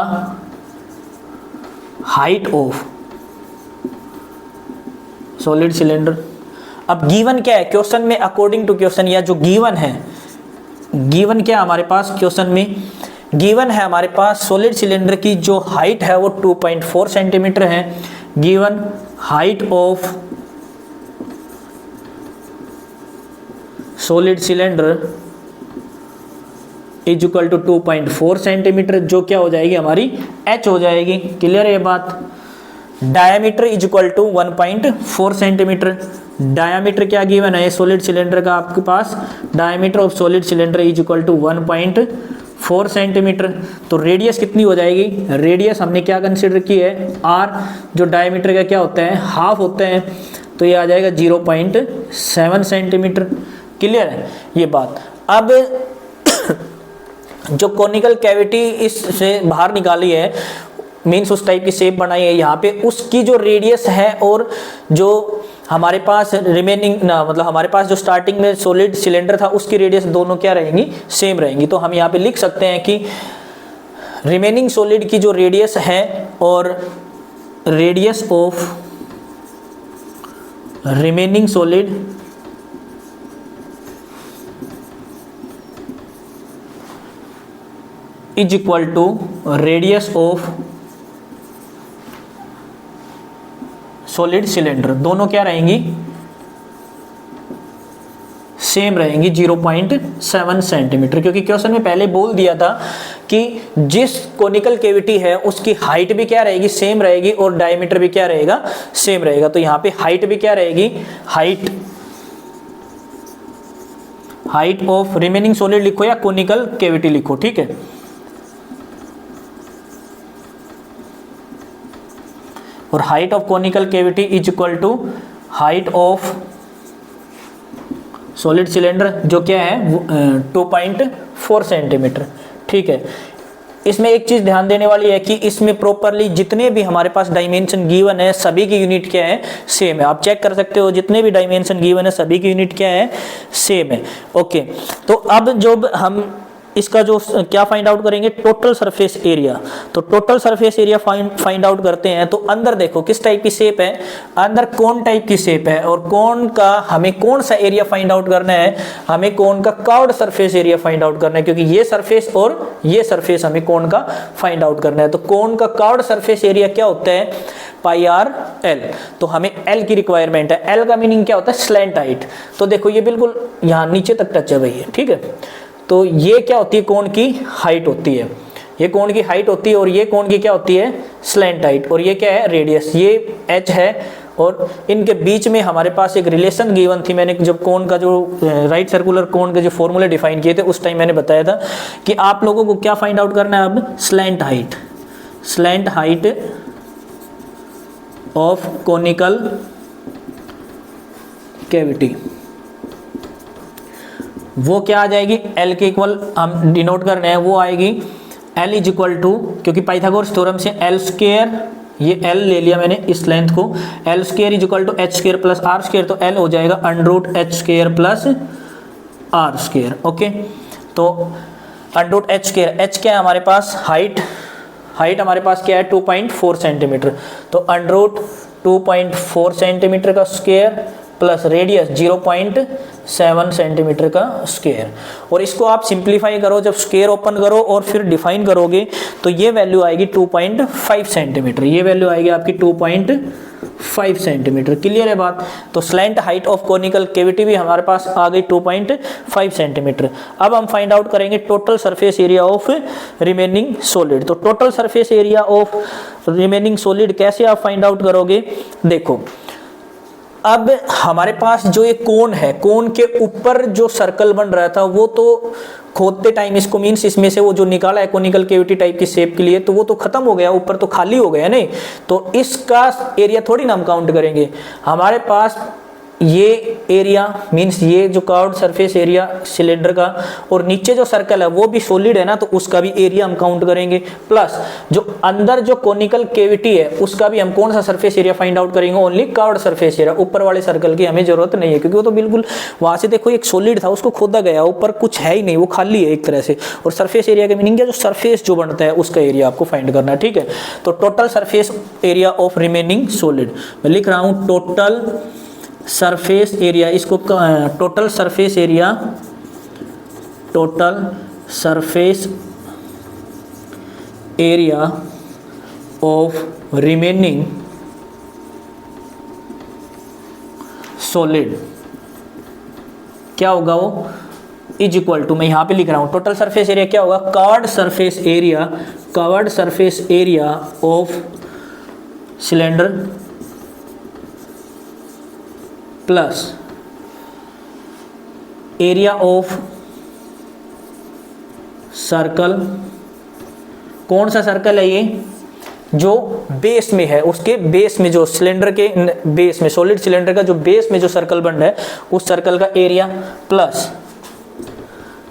height of solid cylinder। अब गिवन क्या है क्वेश्चन में, अकॉर्डिंग टू क्वेश्चन, या जो गिवन है, गिवन क्या हमारे पास question में, गिवन है हमारे पास सॉलिड सिलेंडर की जो हाइट है वो 2.4 सेंटीमीटर है। Given height of solid cylinder is equal to 2.4 centimetre, जो क्या हो जाएगी हमारी h हो जाएगी। क्लियर है ये बात। Diameter is equal to 1.4 centimetre. Diameter क्या गिवन है सॉलिड सिलेंडर का आपके पास, diameter of solid cylinder is equal to 1.4 centimetre. तो रेडियस कितनी हो जाएगी, रेडियस हमने क्या कंसिडर की है, r, जो डायमीटर का क्या होता है, हाफ होता है, तो ये आ जाएगा 0.7 सेंटीमीटर। क्लियर है ये बात। अब जो कॉनिकल कैविटी इससे बाहर निकाली है, मीन्स उस टाइप की शेप बनाई है यहाँ पे, उसकी जो रेडियस है और जो हमारे पास रिमेनिंग मतलब हमारे पास जो स्टार्टिंग में सॉलिड सिलेंडर था उसकी रेडियस दोनों क्या रहेंगी, सेम रहेंगी। तो हम यहाँ पे लिख सकते हैं कि रिमेनिंग सॉलिड की जो रेडियस है और radius of remaining solid is equal to radius of solid cylinder, दोनों क्या रहेंगी, सेम रहेंगी 0.7 सेंटीमीटर। क्योंकि क्वेश्चन में पहले बोल दिया था कि जिस कोनिकल कैविटी है उसकी हाइट भी क्या रहेगी, सेम रहेगी, और डायमीटर भी क्या रहेगा, सेम रहेगा। तो यहाँ पे हाइट भी क्या रहेगी, हाइट ऑफ रिमेनिंग सॉलिड लिखो या कोनिकल कैविटी लिखो, ठीक है। और height of conical cavity is equal to height of solid cylinder, जो क्या है 2.4 सेंटीमीटर, ठीक है। इसमें एक चीज ध्यान देने वाली है कि इसमें प्रॉपरली जितने भी हमारे पास डायमेंशन गिवन है सभी की यूनिट क्या है, सेम है। आप चेक कर सकते हो जितने भी डायमेंशन गिवन है सभी की यूनिट क्या है, सेम है। ओके, तो अब जो हम इसका जो क्या फाइंड आउट करेंगे, टोटल सरफेस एरिया। तो total surface area find out करते हैं। तो अंदर देखो किस टाइप की शेप है, अंदर कोन टाइप की शेप है, और कोन का हमें कौन सा एरिया फाइंड आउट करना है, हमें कोन का curved surface area find out करना है, क्योंकि ये सरफेस और ये सरफेस हमें कोन का फाइंड आउट करना है। तो कोन का कर्व्ड सरफेस एरिया क्या होता है, पाई आर एल। तो हमें एल की रिक्वायरमेंट है। एल का मीनिंग क्या होता है, स्लैंट हाइट। तो देखो ये बिल्कुल यहाँ नीचे तक टच है भैया, ठीक है। तो ये क्या होती है, कोण की हाइट होती है, ये कोण की हाइट होती है, और ये कोण की क्या होती है, स्लैंट हाइट। और ये क्या है, रेडियस, ये h है, और इनके बीच में हमारे पास एक रिलेशन गिवन थी। मैंने जब कोण का जो राइट सर्कुलर कोण के जो फॉर्मूले डिफाइन किए थे उस टाइम मैंने बताया था कि आप लोगों को क्या फाइंड आउट करना है अब, slant height of conical cavity. वो क्या आ जाएगी, L के इक्वल हम डिनोट कर रहे हैं, वो आएगी L इज इक्वल टू, क्योंकि पाइथागोरस थ्योरम से L स्क्वायर, ये L ले लिया मैंने इस लेंथ को, L square is equal to h square plus r square. तो L हो जाएगा under root h square plus r square. Okay, तो under root h square, h क्या है हमारे पास, हाइट हमारे पास क्या है 2.4 सेंटीमीटर। तो अंडर रूट 2.4 सेंटीमीटर का स्क्वायर प्लस रेडियस 0.7 सेंटीमीटर का स्क्वायर। और इसको आप सिंप्लीफाई करो, जब स्क्वायर ओपन करो और फिर डिफाइन करोगे तो ये वैल्यू आएगी 2.5 सेंटीमीटर, ये वैल्यू आएगी आपकी 2.5 सेंटीमीटर। क्लियर है बात? तो slant height of conical cavity भी हमारे पास आ गई 2.5 सेंटीमीटर। अब हम फाइंड आउट करेंगे total surface area of remaining solid. तो total surface area of remaining solid कैसे आप फाइंड आउट करोगे? देखो, अब हमारे पास जो ये कोन है, कोन के ऊपर जो सर्कल बन रहा था वो तो खोदते टाइम इसको मीन्स इसमें से वो जो निकाला है कोनिकल कैविटी टाइप की शेप के लिए, तो वो तो खत्म हो गया, ऊपर तो खाली हो गया नहीं, तो इसका एरिया थोड़ी ना हम काउंट करेंगे। हमारे पास ये एरिया मीन्स ये जो कर्व्ड सरफेस एरिया सिलेंडर का, और नीचे जो सर्कल है वो भी सॉलिड है ना, तो उसका भी एरिया हम काउंट करेंगे। प्लस जो अंदर जो कोनिकल कैविटी है उसका भी हम कौन सा सरफेस एरिया फाइंड आउट करेंगे? Only curved surface area. ऊपर वाले सर्कल की हमें जरूरत नहीं है क्योंकि वो तो बिल्कुल वहां से देखो एक सॉलिड था, उसको खोदा गया, ऊपर कुछ है ही नहीं, वो खाली है एक तरह से। और सरफेस एरिया का मीनिंग क्या? जो सरफेस जो बनता है उसका एरिया आपको फाइंड करना है। ठीक है, तो total surface area of remaining solid मैं लिख रहा हूं टोटल सरफेस एरिया, इसको total surface area, total surface area of remaining solid क्या होगा? वो इज इक्वल टू, मैं यहां पे लिख रहा हूं टोटल सरफेस एरिया क्या होगा? Curved surface area, curved surface area of cylinder plus area of circle. कौन सा सर्कल है ये? जो बेस में है, उसके बेस में जो सिलेंडर के बेस में, सॉलिड सिलेंडर का जो बेस में जो सर्कल बन रहा है उस सर्कल का एरिया, प्लस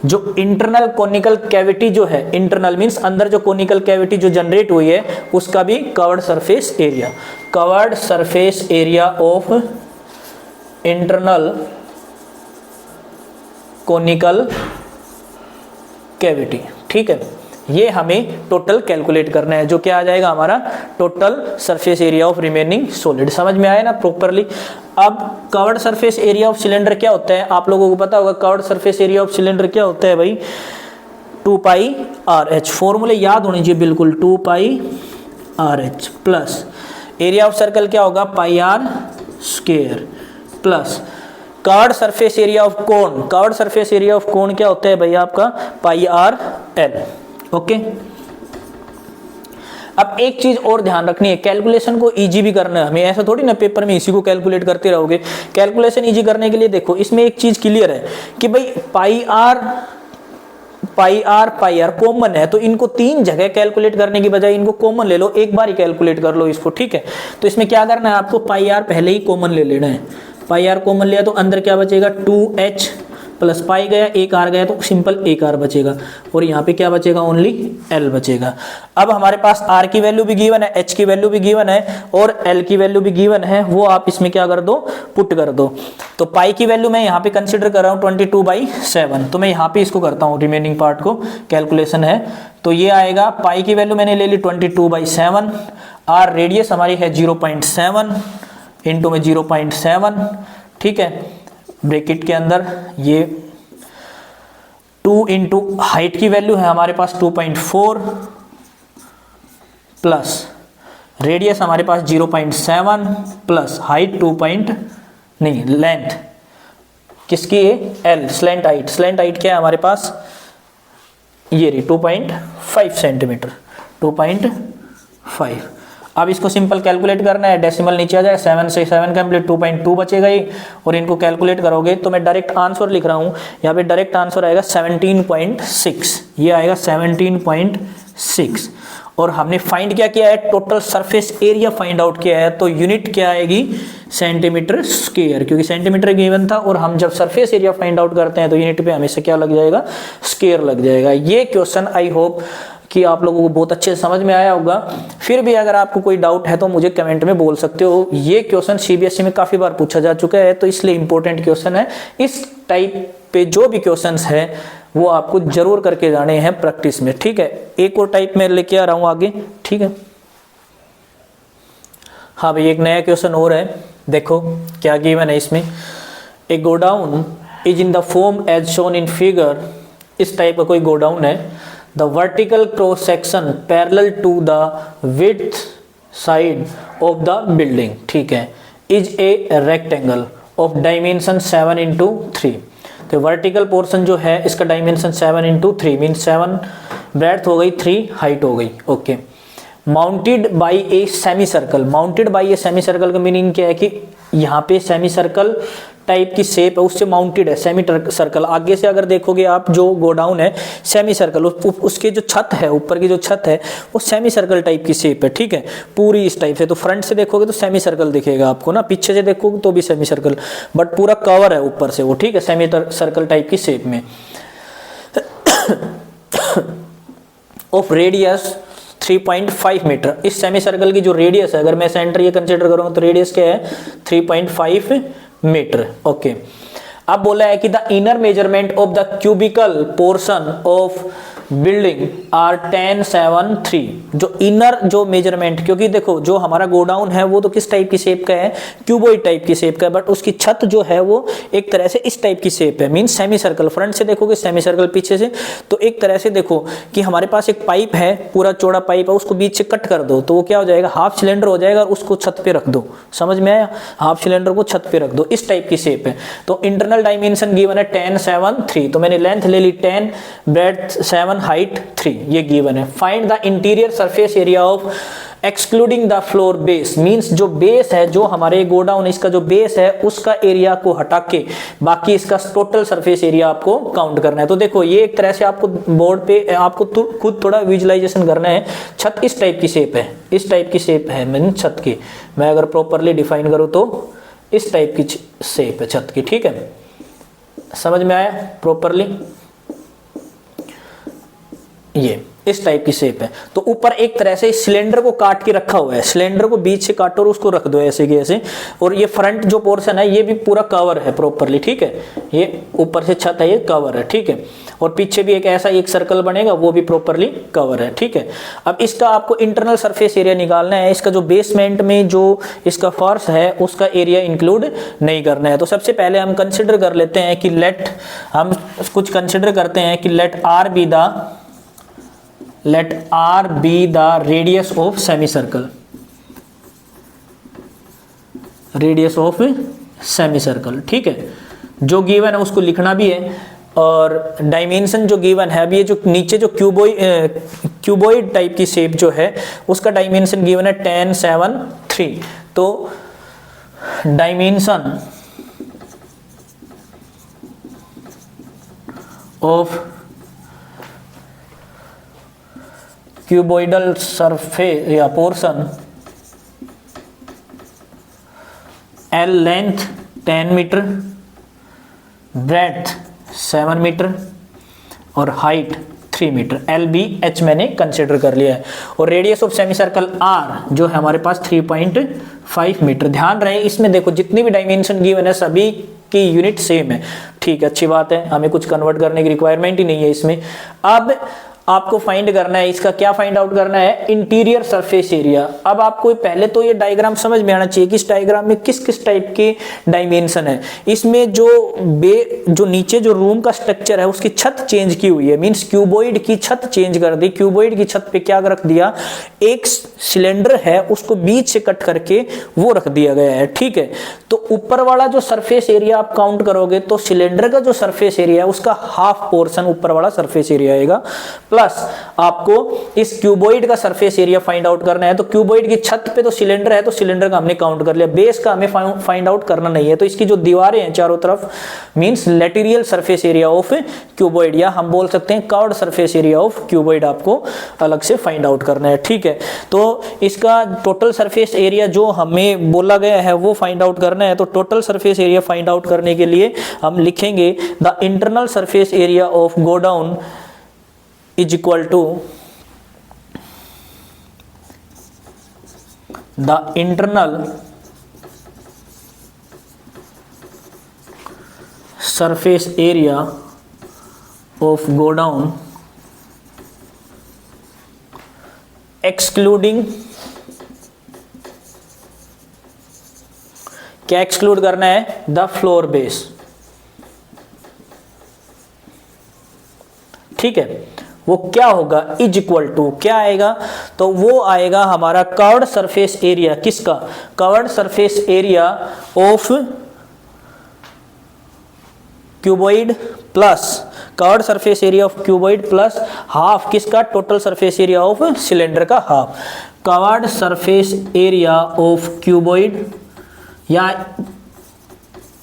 जो इंटरनल कोनिकल कैविटी जो है, इंटरनल मींस अंदर जो कोनिकल कैविटी जो जनरेट हुई है उसका भी curved surface area, curved surface area of internal conical cavity. ठीक है, ये हमें टोटल कैलकुलेट करना है, जो क्या आ जाएगा हमारा total surface area of remaining solid. समझ में आया ना प्रॉपरली? अब curved surface area of cylinder क्या होता है? आप लोगों को पता होगा curved surface area of cylinder क्या होता है भाई? 2πRh, फॉर्मूले याद होनी चाहिए बिल्कुल, 2πRh plus area of circle क्या होगा? πr² plus curved surface area of cone, curved surface area of cone क्या होता है भैया आपका? πrl। ओके, अब एक चीज और ध्यान रखनी है, कैलकुलेशन को इजी भी करना है हमें, ऐसा थोड़ी ना पेपर में इसी को कैलकुलेट करते रहोगे। कैलकुलेशन इजी करने के लिए देखो इसमें एक चीज क्लियर है कि भाई पाई आर कॉमन है, तो इनको तीन जगह कैलकुलेट करने की बजाय इनको कॉमन ले लो, एक बार ही कैलकुलेट कर लो इसको। ठीक है, तो इसमें क्या करना है आपको? पाई आर पहले ही कॉमन ले लेना है। पाई आर कॉमन लिया तो अंदर क्या बचेगा? 2h प्लस पाई गया, एक आर गया तो सिंपल एक आर बचेगा, और यहाँ पे क्या बचेगा? ओनली l बचेगा। अब हमारे पास r की वैल्यू भी गिवन है, h की वैल्यू भी गिवन है और l की वैल्यू भी गिवन है, वो आप इसमें क्या कर दो? पुट कर दो। तो पाई की वैल्यू मैं यहाँ पे कंसिडर कर रहा हूँ 22/7, तो मैं यहाँ पे इसको करता हूँ, रिमेनिंग पार्ट को कैलकुलेशन है, तो ये आएगा पाई की वैल्यू मैंने ले ली 22/7, r रेडियस हमारी है 0.7 इंटू में 0.7। ठीक है, ब्रैकेट के अंदर ये 2 इंटू हाइट की वैल्यू है हमारे पास 2.4 प्लस रेडियस हमारे पास 0.7 प्लस हाइट लेंथ किसकी है? L, slant height. Slant height क्या है हमारे पास? ये रही 2.5 सेंटीमीटर, 2.5। अब इसको सिंपल कैलकुलेट करना है, डेसिमल नीचे आ जाएगा, 7 से 7 कंप्लीट 2.2 बचेगा ही, और इनको कैलकुलेट करोगे तो मैं डायरेक्ट आंसर लिख रहा हूँ यहाँ पे, डायरेक्ट आंसर आएगा 17.6, ये आएगा 17.6। और हमने फाइंड क्या किया है? Total surface area find out किया है, तो यूनिट क्या आएगी? सेंटीमीटर स्क्वायर, क्योंकि सेंटीमीटर गिवन था, और हम जब सरफेस एरिया फाइंड आउट करते हैं तो यूनिट पे हमेशा क्या लग जाएगा? स्क्वायर लग जाएगा। ये क्वेश्चन आई होप कि आप लोगों को बहुत अच्छे से समझ में आया होगा। फिर भी अगर आपको कोई डाउट है तो मुझे कमेंट में बोल सकते हो। ये क्वेश्चन सीबीएसई में काफी बार पूछा जा चुका है, तो इसलिए इंपॉर्टेंट क्वेश्चन है। इस टाइप पे जो भी क्वेश्चंस है वो आपको जरूर करके जाने हैं प्रैक्टिस में। ठीक है, एक और टाइप में लेके आ रहा हूं आगे। ठीक है, हाँ भाई, एक नया क्वेश्चन और है, देखो क्या गिवन है इसमें। A godown is in the form as shown in figure, इस टाइप का कोई गोडाउन है। The vertical cross section parallel to the width side of the building, ठीक है, is a rectangle of dimension 7x3। तो vertical portion जो है इसका डायमेंशन 7x3 मीन 7 ब्रेड्थ हो गई, 3 हाइट हो गई, okay. Mounted by a semi circle, mounted by a semi circle का मीनिंग क्या है कि यहाँ पे सेमी सर्कल टाइप की शेप है, उससे माउंटेड है सेमी सर्कल। आगे से अगर देखोगे आप, जो गोडाउन है सेमी सर्कल, उसके जो छत है, ऊपर की जो छत है वो सेमी सर्कल टाइप की शेप है, ठीक है, पूरी इस टाइप से। तो फ्रंट से देखोगे तो सेमी सर्कल दिखेगा आपको ना, पीछे से देखोगे तो भी सेमी सर्कल, बट पूरा कवर है ऊपर से वो, ठीक है, सेमी सर्कल टाइप की शेप में। ऑफ रेडियस 3.5 मीटर, इस सेमी सर्कल की जो रेडियस है, अगर मैं सेंटर ये कंसिडर करूंगा तो रेडियस क्या है 3.5 मीटर, ओके। अब बोला है कि the inner measurement of the cubical portion of building are 10, 7, 3। जो इनर जो मेजरमेंट, क्योंकि देखो जो हमारा गोडाउन है वो तो किस टाइप की शेप का है, क्यूबॉइड टाइप की शेप का है, बट उसकी छत जो है वो एक तरह से इस टाइप की शेप है, मीन सेमी सर्कल। फ्रंट से देखोगे सेमी सर्कल, पीछे से तो एक तरह से देखो कि हमारे पास एक पाइप है, पूरा चौड़ा पाइप है, उसको बीच से कट कर दो तो वो क्या हो जाएगा, हाफ सिलेंडर हो जाएगा, उसको छत पे रख दो, समझ में आया, हाफ सिलेंडर को छत पे रख दो, इस टाइप की शेप है। तो इंटरनल डायमेंशन गिवन है 10, 7, 3, तो मैंने लेंथ ले ली 10, ब्रेड्थ 7, हाइट 3, ये गिवन है। Find the interior surface area of excluding the floor base, means जो बेस है, जो हमारे गोडाउन इसका जो बेस है उसका एरिया को हटा के बाकी इसका टोटल सरफेस एरिया आपको काउंट करना है। तो देखो ये एक तरह से आपको बोर्ड पे आपको खुद थोड़ा विजुअलाइजेशन करना है। छत इस टाइप की शेप है, इस टाइप की शेप है, मीन छत की, मैं अगर प्रॉपरली डिफाइन करूं तो इस टाइप की शेप है छत की, ठीक है, समझ में आया प्रॉपरली, ये इस टाइप की शेप है। तो ऊपर एक तरह से सिलेंडर को काट के रखा हुआ है, सिलेंडर को बीच से काटो और उसको रख दो ऐसे के ऐसे, और ये फ्रंट जो पोर्शन है ये भी पूरा कवर है प्रॉपरली, ठीक है, ये ऊपर से छत है, ये कवर है, ठीक है, और पीछे भी एक ऐसा एक सर्कल बनेगा, वो भी प्रॉपरली कवर है, ठीक है। अब इसका आपको इंटरनल सरफेस एरिया निकालना है, इसका जो बेसमेंट में जो इसका फर्श है उसका एरिया इंक्लूड नहीं करना है। तो सबसे पहले हम कंसिडर कर लेते हैं कि हम कुछ कंसिडर करते हैं कि let r be the radius of semi circle, radius of semi circle, ठीक है, जो गिवन है उसको लिखना भी है। और डायमेंशन जो गिवन है, अभी ये जो नीचे जो क्यूबॉइड टाइप की शेप जो है उसका डायमेंशन गिवन है 10, 7, 3। तो डायमेंशन ऑफ क्यूबॉइडल सरफेस या portion, L length 10 metre, breadth 7 metre और height 3 metre, L B H मैंने कंसिडर कर लिया है। और radius of semi circle r जो है हमारे पास 3.5 मीटर। ध्यान रहे इसमें देखो जितनी भी डायमेंशन गिवन है सभी की यूनिट सेम है, ठीक है, अच्छी बात है, हमें कुछ कन्वर्ट करने की रिक्वायरमेंट ही नहीं है इसमें। अब आपको फाइंड करना है, इसका क्या फाइंड आउट करना है, इंटीरियर सरफेस एरिया। अब आपको पहले तो ये डायग्राम समझ में आना चाहिए कि इस डायग्राम में किस किस टाइप के डायमेंशन है। इसमें जो नीचे जो रूम का स्ट्रक्चर है उसकी छत चेंज की हुई है, मींस क्यूबॉइड की छत चेंज कर दी। क्यूबॉइड की छत पे क्या रख दिया, एक सिलेंडर है उसको बीच से कट करके वो रख दिया गया है, ठीक है। तो ऊपर वाला जो सरफेस एरिया आप काउंट करोगे तो सिलेंडर का जो सरफेस एरिया है उसका हाफ पोर्शन ऊपर वाला सरफेस एरिया आएगा, प्लस आपको इस क्यूबॉइड का सरफेस एरिया फाइंड आउट करना है। तो क्यूबॉइड की छत पे तो सिलेंडर है, तो सिलेंडर का हमने काउंट कर लिया, बेस का हमें फाइंड आउट करना नहीं है। तो इसकी जो दीवारें हैं चारों तरफ, means lateral surface area of cuboid, या हम बोल सकते हैं curved surface area of cuboid, आपको अलग से फाइंड आउट करना है, ठीक है। तो इसका टोटल सरफेस एरिया जो हमें बोला गया है वो फाइंड आउट करना है। तो total surface area find out करने के लिए हम लिखेंगे the internal surface area of godown is equal to the internal surface area of godown excluding क्या एक्सक्लूड करना है? The floor base. ठीक है, वो क्या होगा? इज इक्वल टू क्या आएगा? तो वो आएगा हमारा कर्व्ड सरफेस एरिया। किसका? Curved surface area of cuboid plus curved surface area of cuboid plus half किसका? Total surface area of cylinder का half. Curved surface area of cuboid, या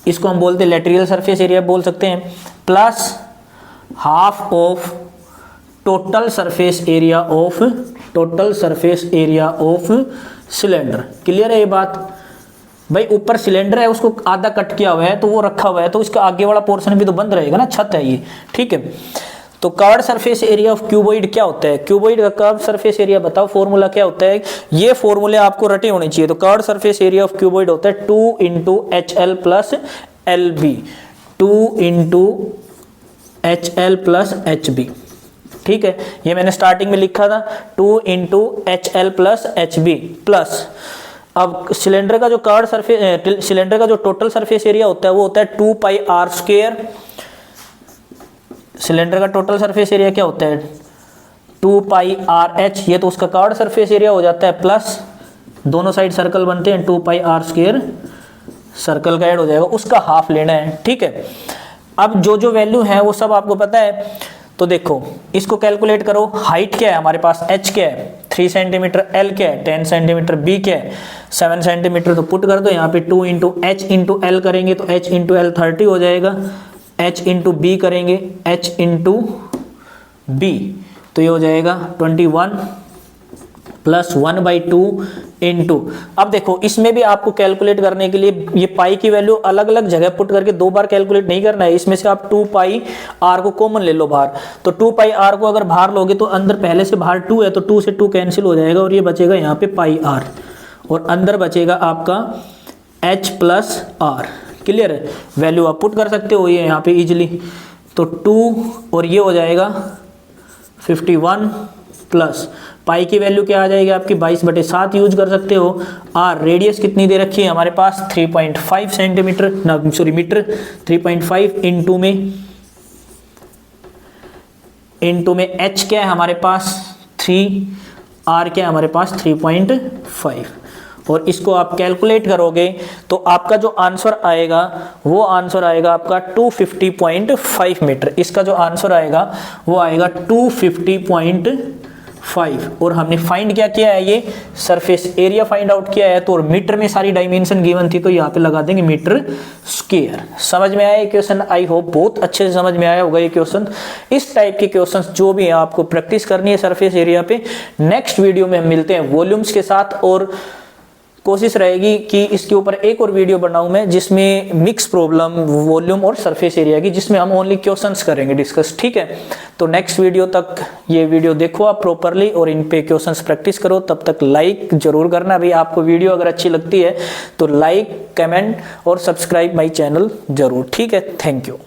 इसको हम बोलते हैं लेटरल सरफेस एरिया बोल सकते हैं, plus half of total surface area of cylinder. Clear है ये बात? भाई ऊपर सिलेंडर है, उसको आधा कट किया हुआ है तो वो रखा हुआ है, तो इसका आगे वाला पोर्शन भी तो बंद रहेगा ना, छत है ये। ठीक है, तो curved surface area of cuboid क्या होता है? क्यूबॉइड का कर्व्ड सरफेस एरिया बताओ, फॉर्मूला क्या होता है? ये फॉर्मूले आपको रटे होने चाहिए। तो curved surface area of cuboid होता है 2 × HL + LB, 2 × HL + HB। ठीक है, ये मैंने स्टार्टिंग में लिखा था 2 × HL + HB प्लस, अब सिलेंडर का जो कर्व्ड सरफेस, सिलेंडर का जो टोटल सरफेस एरिया होता है वो होता है 2πr²। सिलेंडर का टोटल सरफेस एरिया क्या होता है? 2πRH, ये तो उसका कर्व्ड सरफेस एरिया हो जाता है, प्लस दोनों साइड सर्कल बनते हैं 2πr², सर्कल का ऐड हो जाएगा, उसका हाफ लेना है। ठीक है, अब जो वैल्यू है वो सब आपको पता है, तो देखो इसको कैलकुलेट करो। हाइट क्या है हमारे पास? h क्या है? 3 सेंटीमीटर। l क्या है? 10 सेंटीमीटर। b क्या है? 7 सेंटीमीटर। तो पुट कर दो यहाँ पे 2 × h × l करेंगे तो h × l 30 हो जाएगा, h × b करेंगे h × b तो ये हो जाएगा 21 + 1/2 × अब देखो इसमें भी आपको कैलकुलेट करने के लिए ये पाई की वैल्यू अलग अलग जगह पुट करके 2 बार कैलकुलेट नहीं करना है। इसमें से आप 2πr को कॉमन ले लो बाहर, तो 2πr को अगर बाहर लोगे तो अंदर पहले से बाहर 2 है तो 2 से 2 कैंसिल हो जाएगा और ये बचेगा यहाँ पे πr, और अंदर बचेगा आपका h + r। क्लियर है? वैल्यू आप पुट कर सकते हो ये यहाँ पे इजिली, तो 2 और ये हो जाएगा 51 प्लस पाई की वैल्यू क्या आ जाएगी आपकी 22/7 यूज कर सकते हो। आर रेडियस कितनी दे रखी है हमारे पास? 3.5 सेंटीमीटर, ना सॉरी मीटर, 3.5 इंटू में h क्या है हमारे पास? 3, r क्या है हमारे पास? 3.5, और इसको आप कैलकुलेट करोगे तो आपका जो आंसर आएगा वो आंसर आएगा आपका 250.5 मीटर। इसका जो आंसर आएगा वो आएगा 250.5, और हमने फाइंड क्या किया है? ये सरफेस एरिया फाइंड आउट किया है, तो और मीटर में सारी डायमेंशन गिवन थी तो यहाँ पे लगा देंगे मीटर स्क्वायर। समझ में आया ये क्वेश्चन? आई होप बहुत अच्छे से समझ में आया होगा ये क्वेश्चन। इस टाइप के क्वेश्चंस जो भी है आपको प्रैक्टिस करनी है सरफेस एरिया पे। नेक्स्ट वीडियो में हम मिलते हैं वॉल्यूम्स के साथ, और कोशिश रहेगी कि इसके ऊपर एक और वीडियो बनाऊं मैं जिसमें मिक्स प्रॉब्लम, वॉल्यूम और सरफेस एरिया की, जिसमें हम ओनली क्वेश्चंस करेंगे डिस्कस। ठीक है, तो नेक्स्ट वीडियो तक ये वीडियो देखो आप प्रॉपरली और इन पे क्वेश्चंस प्रैक्टिस करो। तब तक लाइक जरूर करना भाई, आपको वीडियो अगर अच्छी लगती है तो लाइक, कमेंट और सब्सक्राइब माई चैनल जरूर। ठीक है, थैंक यू।